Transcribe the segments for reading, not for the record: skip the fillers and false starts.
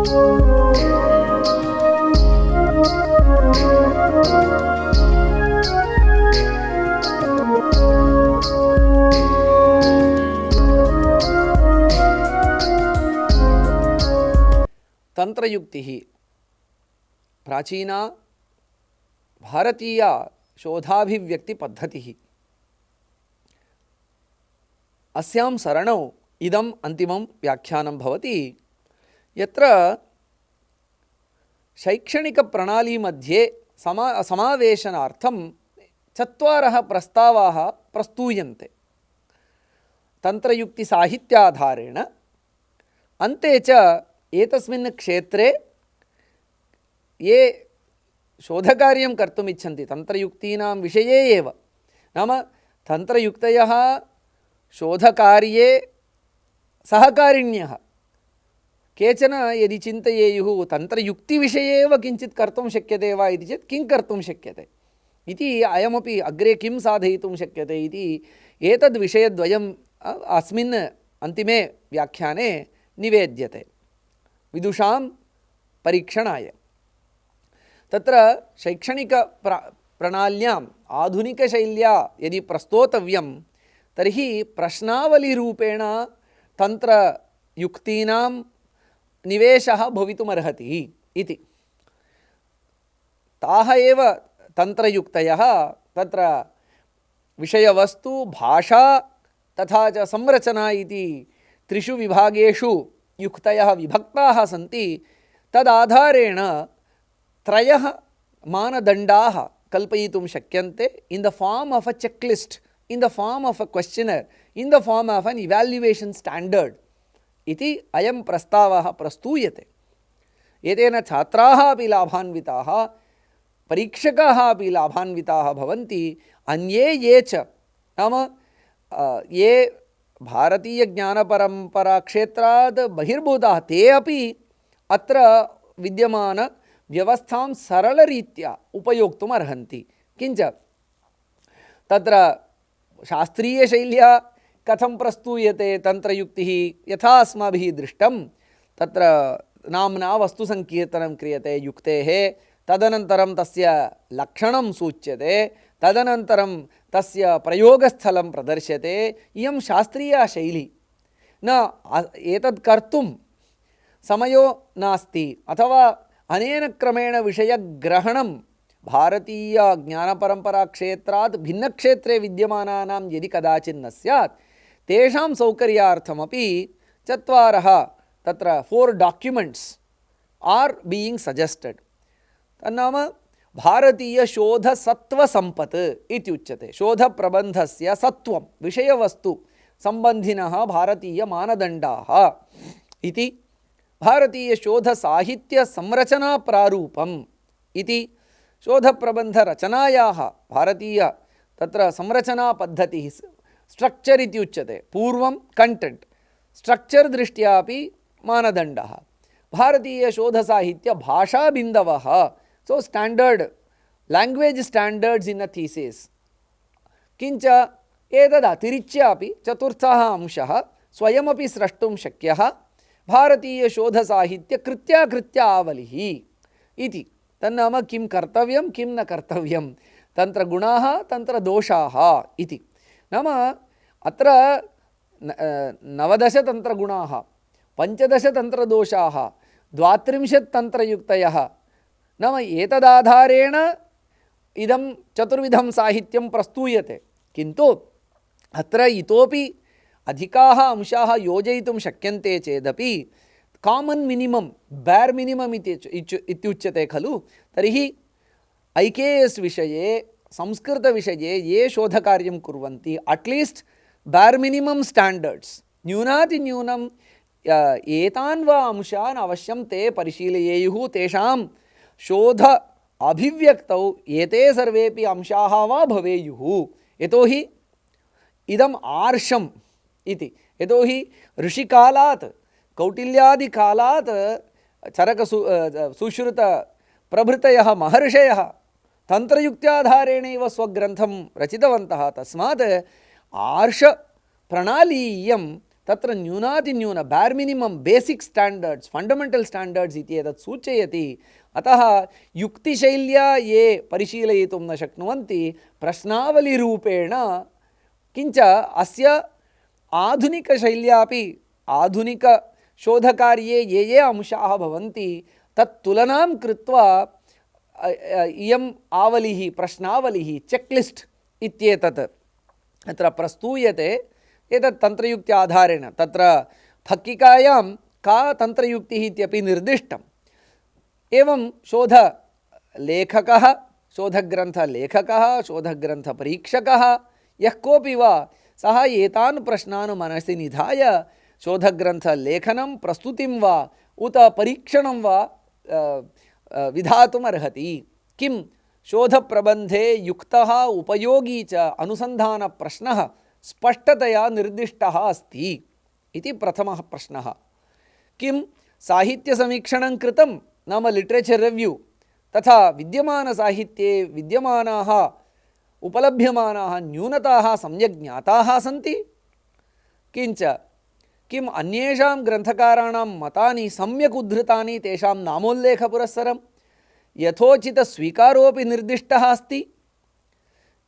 तंत्रयुक्ति प्राचीना भारतीय शोधाभिव्यक्ति पद्धति। अस्यां सरणौ इदम् अन्तिमं व्याख्यानं भवति, यत्र शैक्षणिकप्रणाली मध्ये समावेशनार्थं चत्वारः प्रस्तावाः प्रस्तूयन्ते तन्त्रयुक्तिसाहित्याधारेण। अन्ते च एतस्मिन् क्षेत्रे ये शोधकार्यं कर्तुम् इच्छन्ति तन्त्रयुक्तीनां विषये एव, नाम तन्त्रयुक्तयः शोधकार्ये सहकारिण्यः केचन यदि चिन्तयेयुः तन्त्रयुक्तिविषये एव किञ्चित् कर्तुं शक्यते वा इति चेत् किं कर्तुं शक्यते इति, अयमपि अग्रे किं साधयितुं शक्यते इति एतद्विषयद्वयम् अस्मिन् अन्तिमे व्याख्याने निवेद्यते विदुषां परीक्षणाय। तत्र शैक्षणिक प्रणाल्याम् आधुनिकशैल्या यदि प्रस्तोतव्यं तर्हि प्रश्नावलीरूपेण तन्त्रयुक्तीनां निवेशः भवितुमर्हति इति। ताः एव तन्त्रयुक्तयः तत्र विषयवस्तु, भाषा तथा च संरचना इति त्रिषु विभागेषु युक्तयः विभक्ताः सन्ति। तदाधारेण त्रयः मानदण्डाः कल्पयितुं शक्यन्ते in the form of a checklist, in the form of a questionnaire, in the form of an evaluation standard इति अयं प्रस्तावः प्रस्तूयते। एतेन छात्राः अपि लाभान्विताः, परीक्षकाः अपि लाभान्विताः भवन्ति। अन्ये ये च नाम ये भारतीय ज्ञानपरंपरा क्षेत्रात् बहिर्भूताः ते अपि अत्र विद्यमान व्यवस्थां सरलरीत्या उपयोक्तुम् अर्हन्ति। किञ्च तत्र शास्त्रीयशैल्या कथं प्रस्तूयते तन्त्रयुक्तिः, यथा अस्माभिः दृष्टं तत्र नाम्ना वस्तुसङ्कीर्तनं क्रियते युक्तेः, तदनन्तरं तस्य लक्षणं सूच्यते, तदनन्तरं तस्य प्रयोगस्थलं प्रदर्श्यते। इयं शास्त्रीया शैली। न एतत् कर्तुं समयो नास्ति अथवा अनेन क्रमेण विषयग्रहणं भारतीय ज्ञानपरंपरा क्षेत्रात् भिन्नक्षेत्रे विद्यमानानां यदि कदाचित् न स्यात्, तेषां सौकर्यार्थमपि चत्वारः तत्र 4 डॉक्युमेंट्स आर बीइंग सजेस्टेड। तन्नाम भारतीय शोध सत्व संपत् इति उच्यते। शोध प्रबन्धस्य सत्वं, विषयवस्तु संबन्धिनः भारतीय मानदण्डाः इति, भारतीय शोध साहित्य संरचना प्रारूपम् इति, शोध प्रबन्ध रचनायाः भारतीय तत्र संरचना पद्धतिः स्ट्रक्चर इति उच्यते। पूर्वं कंटेंट, स्ट्रक्चर दृष्ट्यापि मानदण्डः, भारतीय शोध साहित्य भाषा बिन्दवः, so standard language standards in a thesis. किंच एतदतिरिच्यापि चतुर्थः अंशः स्वयमपि स्रष्टुं शक्यः भारतीय शोध साहित्य कृत्याकृत्य आवलिः इति। तन्नाम किं कर्तव्यं किं न कर्तव्यं, तन्त्रगुणाः तन्त्रदोषाः इति। नाम अत्र 19 तन्त्रगुणाः, 15 तन्त्रदोषाः, 32 तन्त्रयुक्तयः, नाम एतदाधारेण इदं चतुर्विधं साहित्यं प्रस्तूयते। किन्तु अत्र इतोपि अधिकाः अंशाः योजयितुं शक्यन्ते चेदपि कामन् मिनिमम्, बेर् मिनिमम् इत्युच्यते खलु। तर्हि IKS विषये, संस्कृतविषये ये शोधकार्यं कुर्वन्ति अट्लीस्ट् बेर् मिनिमम् स्टाण्डर्ड्स्, न्यूनातिन्यूनं एतान् वा अंशान् अवश्यं ते परिशीलयेयुः। तेषां शोध अभिव्यक्तौ एते सर्वेपि अंशाः वा भवेयुः। यतोहि इदम् आर्षम् इति, यतोहि ऋषिकालात् कौटिल्यादिकालात् चरक सुश्रुत प्रभृतयः महर्षयः तन्त्रयुक्त्याधारेणैव स्वग्रन्थं रचितवन्तः। तस्मात् आर्ष प्रणालीयं तत्र न्यूनातिन्यून बेर् मिनिमम् बेसिक् स्टाण्डर्ड्स् फण्डमेण्टल् स्टाण्डर्ड्स् इति एतत् सूचयति। अतः युक्तिशैल्या ये परिशीलयितुं न शक्नुवन्ति प्रश्नावलीरूपेण, किञ्च अस्य आधुनिकशैल्यापि आधुनिकशोधकार्ये ये ये अंशाः भवन्ति तत् तुलनां कृत्वा इयम् आवलिः प्रश्नावलिः चेक्लिस्ट् इत्येतत् अत्र प्रस्तूयते। एतत् तन्त्रयुक्ति आधारेण तत्र फक्किकायां का तन्त्रयुक्तिः इत्यपि निर्दिष्टम्। एवं शोधलेखकः, शोधग्रन्थलेखकः, शोधग्रन्थपरीक्षकः यः कोऽपि वा सः एतान् प्रश्नान् मनसि निधाय शोधग्रन्थलेखनं प्रस्तुतिं वा उत परीक्षणं वा विधातुम् अर्हति। किं शोधप्रबन्धे युक्तः उपयोगी च अनुसन्धानप्रश्नः स्पष्टतया निर्दिष्टः अस्ति इति प्रथमः प्रश्नः। किं साहित्यसमीक्षणं कृतं नाम लिटरेचर् रिव्यू तथा विद्यमानसाहित्ये विद्यमानाः उपलभ्यमानाः न्यूनताः सम्यक् ज्ञाताः सन्ति। किञ्च किम् अन्येषां ग्रन्थकाराणां मतानि सम्यक् उद्धृतानि तेषां नामोल्लेखपुरस्सरं यथोचितस्वीकारोऽपि निर्दिष्टः अस्ति।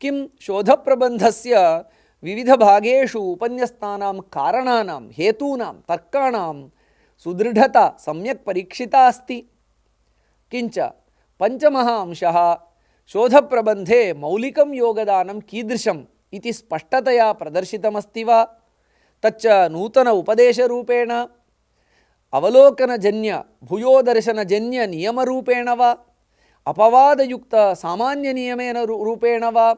किं शोधप्रबन्धस्य विविधभागेषु उपन्यस्तानां कारणानां हेतूनां तर्काणां सुदृढता सम्यक् परीक्षिता अस्ति। किञ्च पञ्चमः अंशः शोधप्रबन्धे मौलिकं योगदानं कीदृशम् इति स्पष्टतया प्रदर्शितमस्ति वा, तच्च नूतन उपदेशरूपेण अवलोकनजन्य भूयोदर्शनजन्य नियमरूपेण वा अपवादयुक्त सामान्यनियमेन रूपेण वा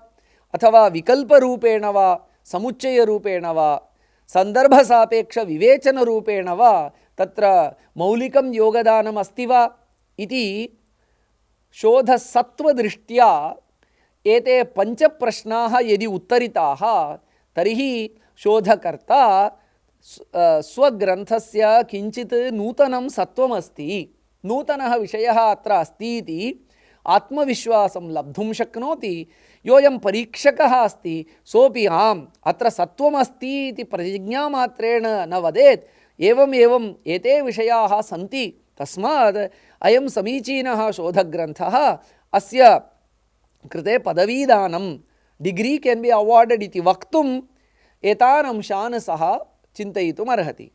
अथवा विकल्परूपेण वा समुच्चयरूपेण वा सन्दर्भसापेक्षविवेचनरूपेण वा तत्र मौलिकं योगदानम् अस्ति वा इति शोधसत्त्वदृष्ट्या एते पञ्चप्रश्नाः यदि उत्तरिताः तर्हि शोधकर्ता स्वग्रन्थस्य किञ्चित् नूतनं सत्त्वमस्ति, नूतनः विषयः अत्र अस्ति इति आत्मविश्वासं लब्धुं शक्नोति। योऽयं परीक्षकः अस्ति सोऽपि आम् अत्र सत्त्वमस्ति इति प्रतिज्ञामात्रेण न वदेत्, एवम् एवम् एते विषयाः सन्ति, तस्मात् अयं समीचीनः शोधग्रन्थः, अस्य कृते पदवीदानं डिग्री केन् बि अवार्डेड् इति वक्तुम् एतान् अंशान् सः चिन्तयितुम् अर्हति।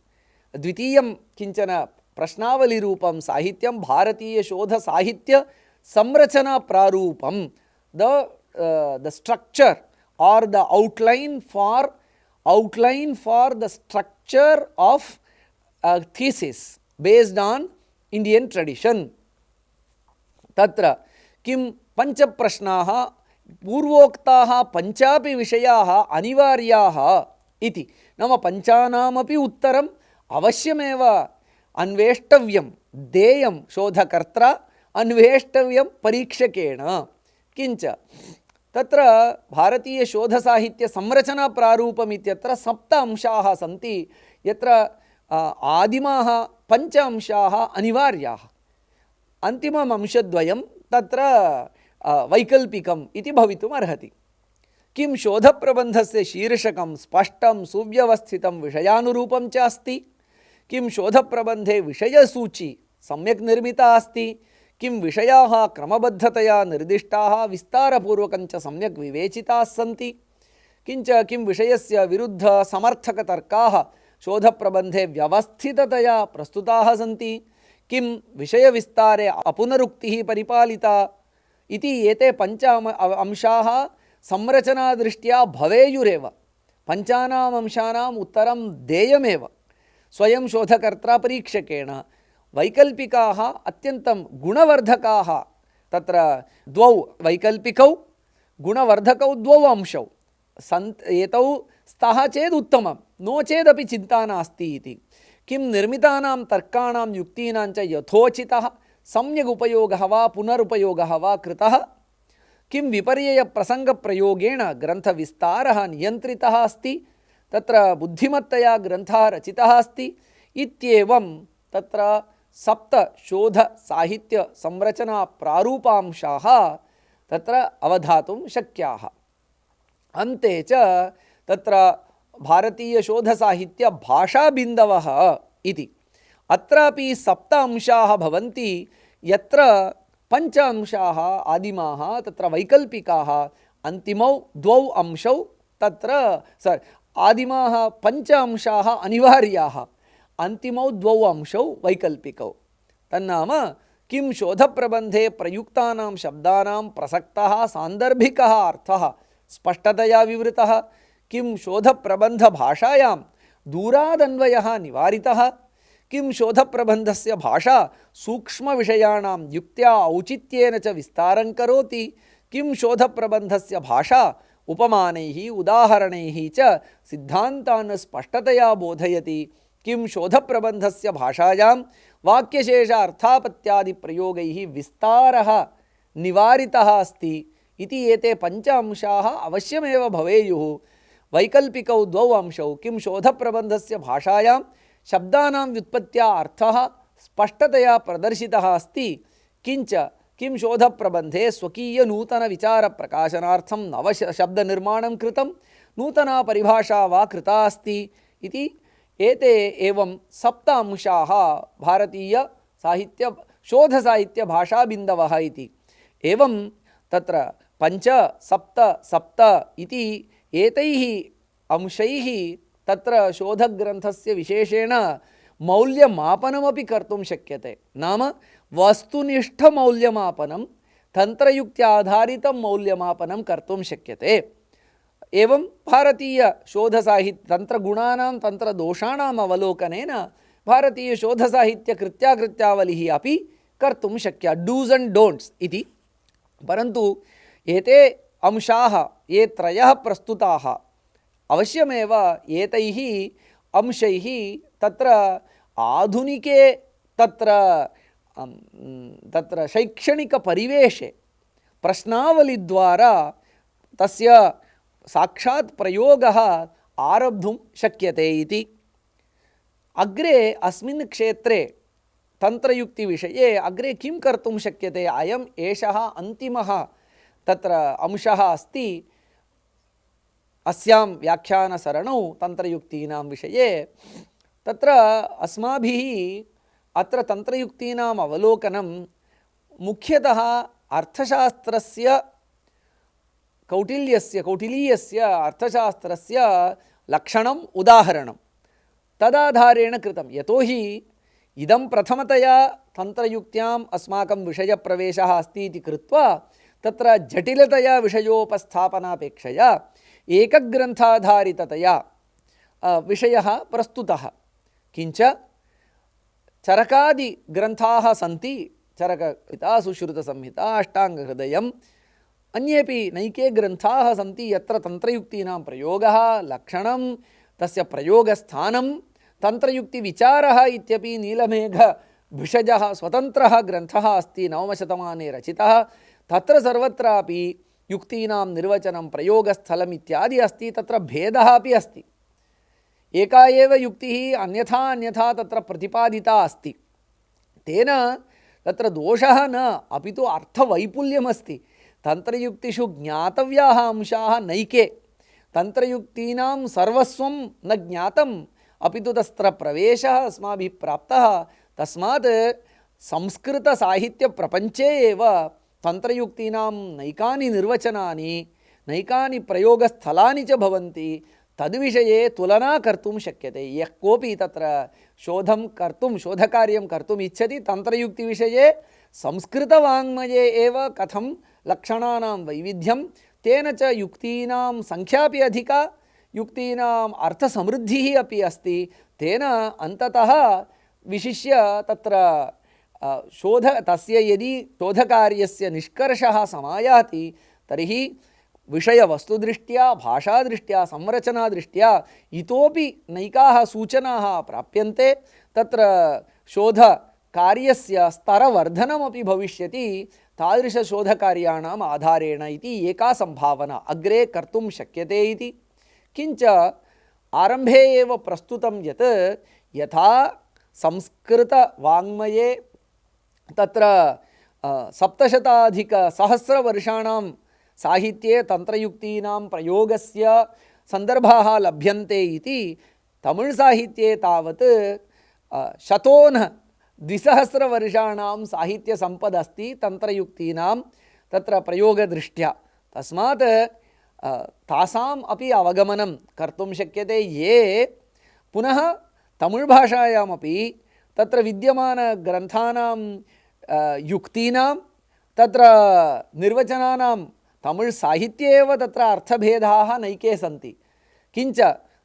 द्वितीयं किञ्चन प्रश्नावलीरूपं साहित्यं भारतीयशोधसाहित्य संरचनाप्रारूपं the structure or the outline for the structure of a thesis based on Indian tradition. तत्र किं पञ्चप्रश्नाः पूर्वोक्ताः पञ्चापि विषयाः अनिवार्याः इति, नाम पञ्चानामपि उत्तरम् अवश्यमेव अन्वेष्टव्यं, देयं शोधकर्त्रा अन्वेष्टव्यं परीक्षकेण। किञ्च तत्र भारतीयशोधसाहित्यसंरचनाप्रारूपम् इत्यत्र 7 अंशाः सन्ति, यत्र आदिमाः 5 अंशाः अनिवार्याः, अन्तिमम् अंशद्वयं तत्र वैकल्पिकम् इति भवितुम् अर्हति। किं शोधप्रबन्धस्य शीर्षकं स्पष्टं सुव्यवस्थितं विषयानुरूपं च अस्ति, किं शोधप्रबन्धे विषयसूची सम्यक् निर्मिता अस्ति, किं विषयाः क्रमबद्धतया निर्दिष्टाः विस्तारपूर्वकं च सम्यक् विवेचिताः सन्ति, किञ्च किं विषयस्य विरुद्ध समर्थकतर्काः शोधप्रबन्धे व्यवस्थिततया प्रस्तुताः सन्ति, किं विषयविस्तारे अपुनरुक्तिः परिपालिता इति एते 5 अंशाः संरचनादृष्ट्या भवेयुरेव। 5 अंशानाम् उत्तरं देयमेव स्वयं शोधकर्ता परीक्षकेण। वैकल्पिकाः अत्यन्तं गुणवर्धकाः, तत्र 2 वैकल्पिकौ गुणवर्धकौ 2 अंशौ एतौ स्तः चेत् उत्तमं, नो चेदपि चिन्ता नास्ति इति। किं निर्मितानां तर्काणां युक्तीनां च यथोचितः सम्यक् उपयोगः वा पुनरुपयोगः वा कृतः, किं विपर्ययप्रसङ्गप्रयोगेण ग्रन्थविस्तारः नियन्त्रितः अस्ति, तत्र बुद्धिमत्तया ग्रन्थः रचितः अस्ति इत्येवं तत्र 7 शोधसाहित्यसंरचनाप्रारूपांशाः तत्र अवधातुं शक्याः। अन्ते च तत्र भारतीयशोधसाहित्यभाषाबिन्दवः इति। अत्रापि 7 अंशाः भवन्ति, यत्र 5 अंशाः आदिमाः, तत्र वैकल्पिकाः, अन्तिमौ 2 अंशौ तत्र आदिमाः 5 अंशाः अनिवार्याः, अन्तिमौ 2 अंशौ वैकल्पिकौ। तन्नाम किं शोधप्रबन्धे प्रयुक्तानां शब्दानां प्रसक्तः सान्दर्भिकः अर्थः स्पष्टतया विवृतः, किं शोधप्रबन्धभाषायां दूरादन्वयः निवारितः, किं शोधप्रबन्धस्य भाषा सूक्ष्मविषयाणां युक्त्या औचित्येन च विस्तारं करोति, किं शोधप्रबन्धस्य भाषा उपमानैः उदाहरणैः च सिद्धान्तान् स्पष्टतया बोधयति, किं शोधप्रबन्धस्य भाषायां वाक्यशेष अर्थापत्यादिप्रयोगैः विस्तारः निवारितः अस्ति इति। एते 5 अंशाः अवश्यमेव भवेयुः। वैकल्पिकौ 2 अंशौ, किं शोधप्रबन्धस्य भाषायां शब्दानां व्युत्पत्त्या अर्थः स्पष्टतया प्रदर्शितः अस्ति, किंच किं शोधप्रबन्धे स्वकीयनूतनविचारप्रकाशनार्थं नवशब्दनिर्माणं कृतं, नूतना परिभाषा वा कृता अस्ति इति। एते एवं 7 अंशाः भारतीयसाहित्य शोधसाहित्यभाषाबिन्दवः इति। एवं तत्र 5, 7, 7 इति एतैः अंशैः तत्र शोधग्रन्थस्य विशेषेण मौल्यमापनमपि कर्तुं शक्यते। नाम वस्तुनिष्ठमौल्यमापनं, तन्त्रयुक्त्याधारितं मौल्यमापनं कर्तुं शक्यते। एवं भारतीयशोधसाहित्य तन्त्रगुणानां तन्त्रदोषाणाम् अवलोकनेन भारतीयशोधसाहित्यकृत्यावलिः अपि कर्तुं शक्या, डूस् एण्ड् डोण्ट्स् इति। परन्तु एते अंशाः ये 3 प्रस्तुताः, अवश्यमेव एतैः अंशैः तत्र आधुनिके तत्र शैक्षणिकपरिवेशे प्रश्नावलीद्वारा तस्य साक्षात् प्रयोगः आरब्धुं शक्यते इति। अग्रे अस्मिन् क्षेत्रे तन्त्रयुक्तिविषये अग्रे किं कर्तुं शक्यते, अयम् एषः अन्तिमः तत्र अंशः अस्ति अस्यां व्याख्यानसरणौ तन्त्रयुक्तीनां विषये। तत्र अस्माभिः अत्र तन्त्रयुक्तीनाम् अवलोकनं मुख्यतः अर्थशास्त्रस्य कौटिल्यस्य अर्थशास्त्रस्य लक्षणम् उदाहरणं तदाधारेण कृतं। यतोहि इदं प्रथमतया तन्त्रयुक्त्याम् अस्माकं विषयप्रवेशः अस्ति इति कृत्वा तत्र जटिलतया विषयोपस्थापनापेक्षया एकग्रन्थाधारिततया विषयः प्रस्तुतः। किञ्च चरकादिग्रन्थाः सन्ति, चरकगीता, सुश्रुतसंहिता, अष्टाङ्गहृदयम्, अन्येपि नैके ग्रन्थाः सन्ति यत्र तन्त्रयुक्तीनां प्रयोगः, लक्षणं, तस्य प्रयोगस्थानं, तन्त्रयुक्तिविचारः इत्यपि नीलमेघभिषजः स्वतन्त्रः ग्रन्थः अस्ति, 9मशतमाने रचितः। तत्र सर्वत्रापि युक्तीनां निर्वचनं, प्रयोगस्थलम् इत्यादि अस्ति। तत्र भेदः अपि अस्ति। एका एव युक्तिः अन्यथा तत्र प्रतिपादिता अस्ति। तेन तत्र दोषः न, अपि तु अर्थवैपुल्यमस्ति। तन्त्रयुक्तिषु ज्ञातव्याः अंशाः नैके, तन्त्रयुक्तीनां सर्वस्वं न ज्ञातम्, अपि तु तत्र प्रवेशः अस्माभिः प्राप्तः। तस्मात् संस्कृतसाहित्यप्रपञ्चे एव तन्त्रयुक्तीनां नैकानि निर्वचनानि, नैकानि प्रयोगस्थलानि च भवन्ति। तद्विषये तुलना कर्तुं शक्यते। यः कोऽपि तत्र शोधकार्यं कर्तुम् इच्छति, तन्त्रयुक्तिविषये संस्कृतवाङ्मये एव कथं लक्षणानां वैविध्यं, तेन च युक्तीनां संख्यापि अधिका, युक्तीनाम् अर्थसमृद्धिः अपि अस्ति। तेन अन्ततः विशिष्य तत्र तस्य यदि शोधकार्यस्य निष्कर्षः समायाति तर्हि विषयवस्तुदृष्ट्या, भाषादृष्ट्या, संरचनादृष्ट्या इतोपि नैकाः सूचनाः प्राप्यन्ते। तत्र शोधकार्यस्य स्तरवर्धनमपि भविष्यति तादृशशोधकार्याणाम् आधारेण इति एका सम्भावना अग्रे कर्तुं शक्यते इति। किञ्च आरम्भे एव प्रस्तुतं यत् यथा संस्कृतवाङ्मये तत्र 700 वर्षाणां साहित्ये तन्त्रयुक्तीनां प्रयोगस्य सन्दर्भाः लभ्यन्ते इति तमिळ् साहित्ये तावत् शतोन 200 वर्षाणां साहित्यसम्पदस्ति तन्त्रयुक्तीनां तत्र प्रयोगदृष्ट्या। तस्मात् तासाम् अपि अवगमनं कर्तुं शक्यते, ये पुनः तमिळ् भाषायामपि तत्र विद्यमानग्रन्थानां युक्तीनां तत्र निर्वचनानां तमिळ् साहित्ये एव तत्र अर्थभेदाः नैके सन्ति। किञ्च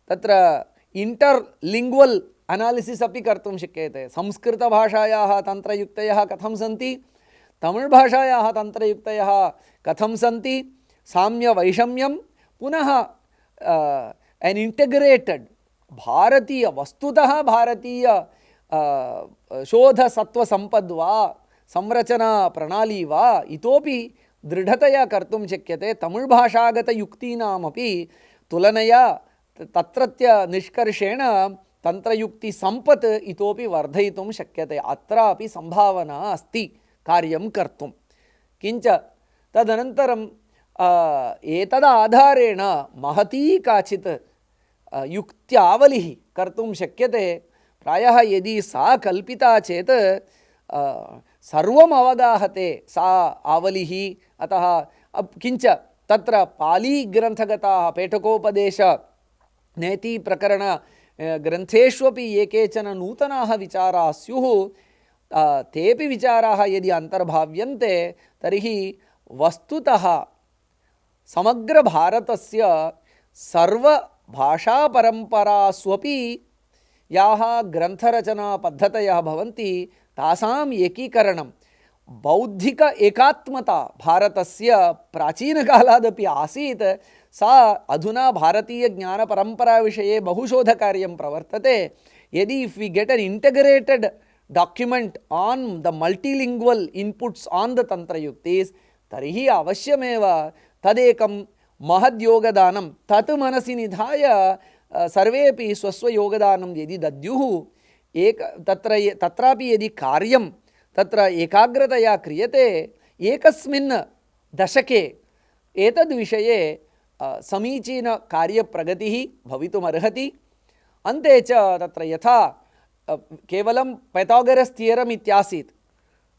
तत्र इंटर्लिंग्वल अनालिसिस् अपि कर्तुं शक्यते। संस्कृतभाषायाः तन्त्रयुक्तयः कथं सन्ति, तमिळ् भाषायाः तन्त्रयुक्तयः कथं सन्ति, साम्यवैषम्यं, पुनः एन् इंटेग्रेटेड भारतीय वस्तुतः भारतीय शोधसत्त्वसम्पद् वा संरचना प्रणाली वा इतोपि दृढतया कर्तुं शक्यते। तमिळ् भाषागतयुक्तीनामपि तुलनया तत्रत्य निष्कर्षेण तन्त्रयुक्ति सम्पत् इतोपि वर्धयितुं शक्यते। अत्रापि संभावना अस्ति कार्यं कर्तुं। किञ्च तदनन्तरं एतदाधारेण महती काचित् युक्त्यावलिः कर्तुं शक्यते। प्रायः यदि सा कल्पिता चेत् सर्वम् अवगाहते सा आवलिः। अतः किञ्च तत्र पालीग्रन्थगताः पेटकोपदेश नेति प्रकरण ग्रन्थेष्वपि ये केचन नूतनाः विचाराः स्युः, तेपि विचाराः यदि अन्तर्भाव्यन्ते तर्हि वस्तुतः समग्रभारतस्य सर्वभाषापरम्परास्वपि याः ग्रन्थरचनापद्धतयः भवन्ति तासाम् एकीकरणं, बौद्धिक एकात्मता भारतस्य प्राचीनकालादपि आसीत्। सा अधुना भारतीयज्ञानपरम्पराविषये बहुशोधकार्यं प्रवर्तते। यदि if we get an integrated document on the multilingual inputs on the तंत्रयुक्तिस्, तर्हि अवश्यमेव तदेकं महद्योगदानं तत् मनसि निधाय सर्वेपि स्वस्वयोगदानं यदि दद्युः, तत्रापि यदि कार्यं तत्र एकाग्रतया क्रियते, एकस्मिन् दशके एतद्विषये समीचीन कार्यप्रगतिः भवितुमर्हति। अन्ते च तत्र यथा केवलं पैथागोरस् थियरम् इत्यासीत्,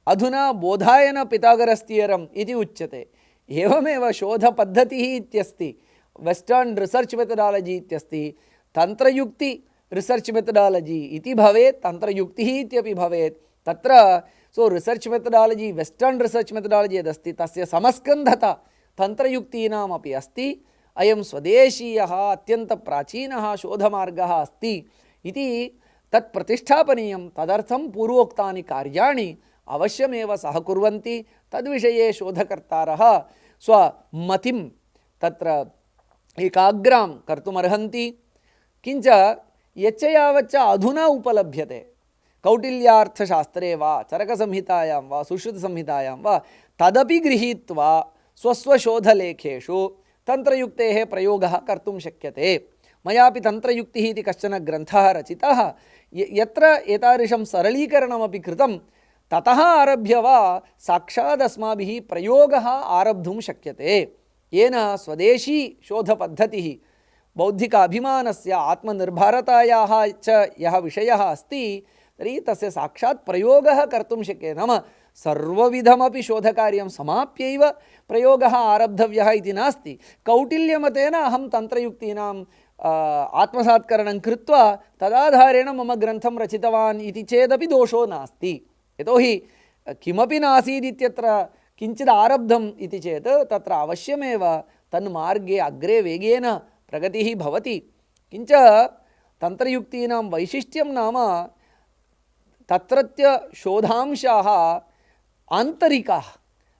अधुना बोधायन पिथागोरस् थियरम् इति उच्यते। एवमेव शोधपद्धतिः इत्यस्ति, वेस्टर्न रिसर्च मेथडालजी इत्यस्ति, तन्त्रयुक्ति रिसर्च मेथडालजी इति भवेत्, तन्त्रयुक्तिः इत्यपि भवेत्। तत्र सो रिसर्च मेथडालजी, वेस्टर्न रिसर्च मेथडालजी यदस्ति तस्य समस्कन्धता तन्त्रयुक्तीनामपि अस्ति। अयं स्वदेशीयः अत्यन्तप्राचीनः शोधमार्गः अस्ति इति तत् प्रतिष्ठापनीयं। तदर्थं पूर्वोक्तानि कार्याणि अवश्यमेव सहकुर्वन्ति। तद्विषये शोधकर्तारः स्वमतिं तत्र एकाग्रां कर्तुमर्हन्ति। किञ्च यच्च यावच्च अधुना उपलभ्यते, कौटिल्यार्थशास्त्रे वा चरकसंहितायां वा सुश्रुतसंहितायां वा, तदपि गृहीत्वा स्वस्वशोधलेखेषु तन्त्रयुक्तेः प्रयोगः कर्तुं शक्यते। मयापि तन्त्रयुक्तिः इति कश्चन ग्रन्थः रचितः, यत्र एतादृशं सरलीकरणमपि कृतं। ततः आरभ्य वा साक्षात् अस्माभिः प्रयोगः आरब्धुं शक्यते, येन स्वदेशी शोधपद्धतिः, बौद्धिक अभिमानस्य, आत्मनिर्भरतायाः च यः विषयः अस्ति, तर्हि तस्य साक्षात् प्रयोगः कर्तुं शक्यते। नाम सर्वविधमपि शोधकार्यं समाप्यैव प्रयोगः आरब्धव्यः इति नास्ति। कौटिल्यमतेन अहं तन्त्रयुक्तीनां आत्मसात्करणं कृत्वा तदाधारेण मम ग्रन्थं रचितवान् इति चेदपि दोषो नास्ति। यतोहि किमपि नासीदित्यत्र किञ्चित् आरब्धम् इति चेत् तत्र अवश्यमेव तन्मार्गे अग्रे वेगेन प्रगतिः भवति। किञ्च तन्त्रयुक्तीनां वैशिष्ट्यं नाम तत्रत्य शोधांशाः आन्तरिकाः,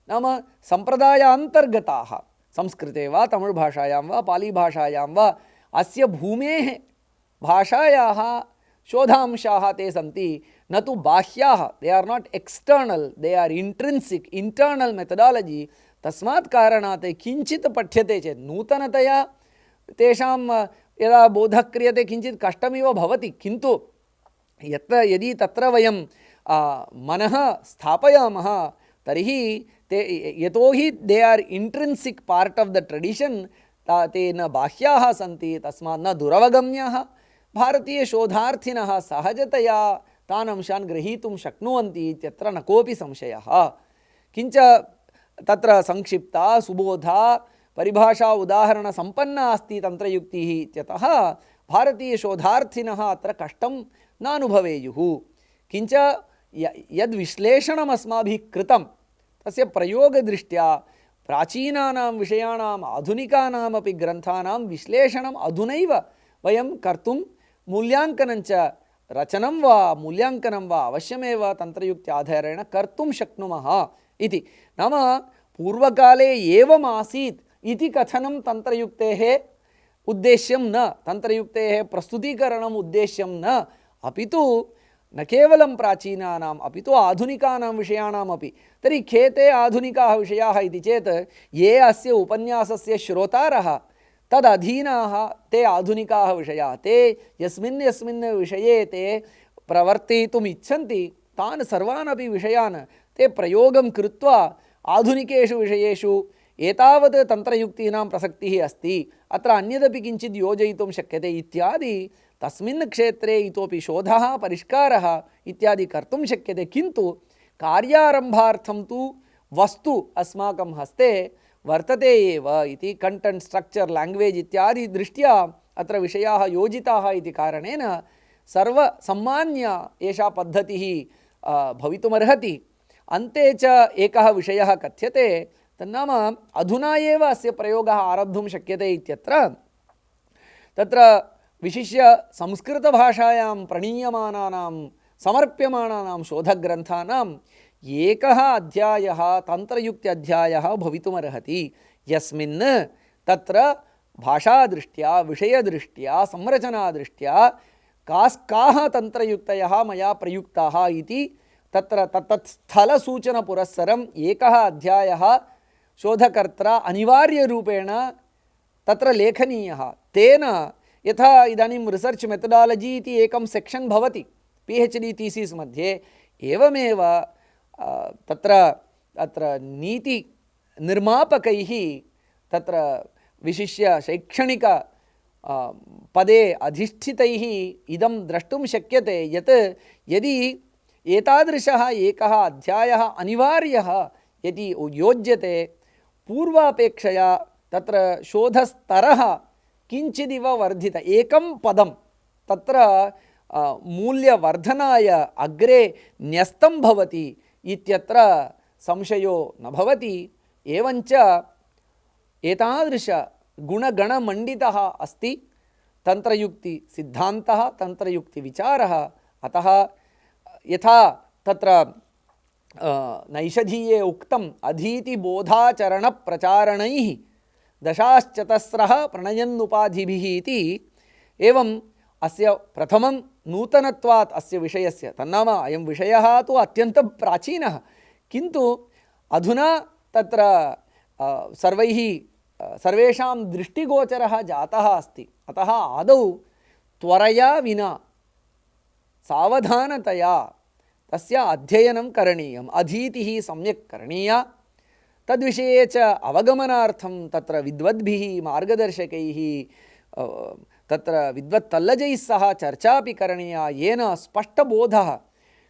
नाम सम्प्रदायान्तर्गताः। संस्कृते वा तमिळ् भाषायां वा पाली भाषायां वा अस्य भूमेः भाषायाः शोधांशाः ते सन्ति, न तु बाह्याः। They are not external, they are intrinsic internal methodology. तस्मात् कारणात् किञ्चित् पठ्यते चेत् नूतनतया तेषां यदा बोधः क्रियते किञ्चित् कष्टमिव भवति। किन्तु यदि तत्र वयं मनः स्थापयामः तर्हि ते, यतोहि दे are इंट्रिन्सिक् part of the tradition, ते न बाह्याः सन्ति, तस्मात् न दुरवगम्याः। भारतीयशोधार्थिनः सहजतया तान् अंशान् ग्रहीतुं शक्नुवन्ति इत्यत्र न कोऽपि संशयः। किञ्च तत्र संक्षिप्ता सुबोधा परिभाषा उदाहरणसम्पन्ना अस्ति तन्त्रयुक्तिः इत्यतः भारतीयशोधार्थिनः अत्र कष्टं नानुभवेयुः। किञ्च यद्विश्लेषणम् अस्माभिः कृतं तस्य प्रयोगदृष्ट्या प्राचीनानां विषयाणाम् आधुनिकानामपि ग्रन्थानां विश्लेषणम् अधुनैव वयं कर्तुं मूल्याङ्कनञ्च रचनं वा मूल्याङ्कनं वा अवश्यमेव तन्त्रयुक्त्याधारेण कर्तुं शक्नुमः इति। नाम पूर्वकाले एवम् आसीत् इति कथनं तन्त्रयुक्तेः उद्देश्यं न, तन्त्रयुक्तेः प्रस्तुतीकरणम् उद्देश्यं न, अपि तु न केवलं प्राचीनानाम् अपि तु आधुनिकानां विषयाणामपि। तर्हि के ते आधुनिकाः विषयाः इति चेत् ये अस्य उपन्यासस्य श्रोतारः तदधीनाः ते आधुनिकाः विषयाः। ते यस्मिन् यस्मिन् विषये ते प्रवर्तयितुम् इच्छन्ति तान् सर्वान् अपि विषयान् ते प्रयोगं कृत्वा आधुनिकेषु विषयेषु एतावत् तन्त्रयुक्तीनां प्रसक्तिः अस्ति, अत्र अन्यदपि किञ्चित् योजयितुं शक्यते इत्यादि तस्मिन् क्षेत्रे इतोपि शोधः परिष्कारः इत्यादि कर्तुं शक्यते। किन्तु कार्यारम्भार्थं तु वस्तु अस्माकं हस्ते वर्तते एव इति कंटेंट स्ट्रक्चर लैंग्वेज इत्यादि दृष्ट्या अत्र विषयाः योजिताः इति कारणेन सर्वसम्मान्य एषा पद्धतिः भवितुमर्हति। अन्ते च एकः विषयः कथ्यते, तन्नाम अधुना एव अस्य प्रयोगः आरब्धुं शक्यते इत्यत्र। तत्र विशिष्य संस्कृतभाषायां प्रणीयमानानां समर्प्यमाणानां शोधग्रन्थानां एकः अध्यायः तन्त्रयुक्त्यध्यायः भवितुमर्हति, यस्मिन् तत्र भाषादृष्ट्या विषयदृष्ट्या संरचनादृष्ट्या काः तन्त्रयुक्तयः मया प्रयुक्ताः इति तत्र तत्तत् स्थलसूचनपुरस्सरम् एकः अध्यायः शोधकर्त्रा अनिवार्यरूपेण तत्र लेखनीयः। तेन यथा इदानीं रिसर्च मेथडालजी इति एकं सेक्शन भवति PhD थीसिस् मध्ये, एवमेव तत्र नीति निर्मापकैः तत्र विशिष्य शैक्षणिक पदे अधिष्ठितैः इदं द्रष्टुं शक्यते यत् यदि एतादृशः एकः अध्यायः अनिवार्यः यदि योज्यते पूर्वापेक्षया तत्र शोधस्तरः किञ्चिदिव वर्धित, एकं पदं तत्र मूल्यवर्धनाय अग्रे न्यस्तं भवति इत्यत्र संशयो न भवति। एवञ्च एतादृश गुणगणमण्डितः अस्ति तन्त्रयुक्ति सिद्धान्तः, तन्त्रयुक्ति विचारः। अतः यथा तत्र नैषधीये उक्तम् अधीति बोधाचरण प्रचारणैः दशाश्चतस्रः प्रणयन्नुपाधिभिः इति, एवं अस्य प्रथमं नूतनत्वात् अस्य विषयस्य, तन्नाम अयं विषयः तु अत्यन्तं प्राचीनः, किन्तु अधुना तत्र सर्वेषां दृष्टिगोचरः जातः अस्ति। अतः आदौ त्वरया विना सावधानतया तस्य अध्ययनं करणीयम्, अधीतिः सम्यक् करणीया। तद्विषये च अवगमनार्थं तत्र विद्वद्भिः मार्गदर्शकैः तत्र विद्वत्तल्लजैः सह चर्चापि करणीया, येन स्पष्टबोधः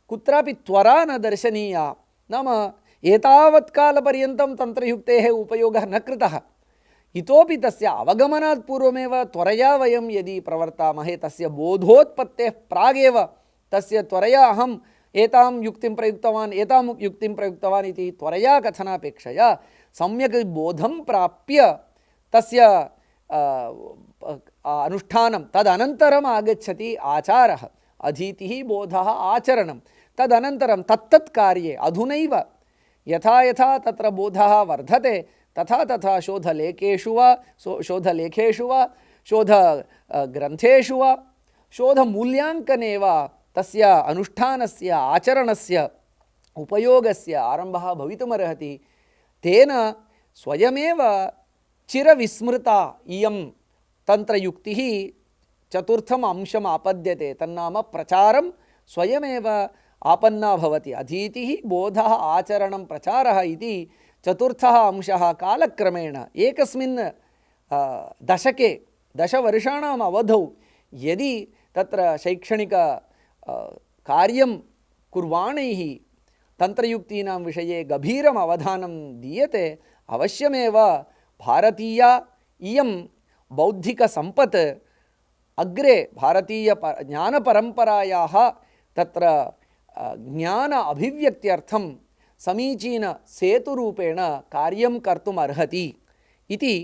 कुत्रापि त्वरा न दर्शनीया। नाम एतावत्कालपर्यन्तं तन्त्रयुक्तेः उपयोगः न कृतः, इतोपि तस्य अवगमनात् पूर्वमेव त्वरया वयं यदि प्रवर्तामहे, तस्य बोधोत्पत्तेः प्रागेव तस्य त्वरया अहम् एतां युक्तिं प्रयुक्तवान् एतां युक्तिं प्रयुक्तवान् इति त्वरया कथनापेक्षया सम्यक् बोधं प्राप्य तस्य अनुष्ठानं, तदनन्तरम् आगच्छति आचारः, अधीतिः बोधः आचरणं। तदनन्तरं तत्तत् कार्ये अधुनैव यथा यथा तत्र बोधः वर्धते तथा तथा शोधलेखेषु वा शोधग्रन्थेषु वा शोधमूल्याङ्कने वा तस्य अनुष्ठानस्य आचरणस्य उपयोगस्य आरम्भः भवितुमर्हति। तेन स्वयमेव चिरविस्मृता इयं तन्त्रयुक्तिः चतुर्थम् अंशम् आपद्यते, तन्नाम प्रचारं स्वयमेव आपन्ना भवति। अधीतिः बोधः आचरणं प्रचारः इति चतुर्थः अंशः कालक्रमेण एकस्मिन् दशके 10 वर्षाणाम् अवधौ यदि तत्र शैक्षणिक कार्यं कुर्वाणैः तन्त्रयुक्तीनां विषये गभीरम् अवधानं दीयते, अवश्यमेव भारतीया इयं बौद्धिकसम्पत् अग्रे भारतीय ज्ञानपरम्परायाः तत्र ज्ञान अभिव्यक्त्यर्थं समीचीनसेतुरूपेण कार्यं कर्तुम् अर्हति इति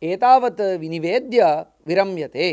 एतावत् विनिवेद्य विरम्यते।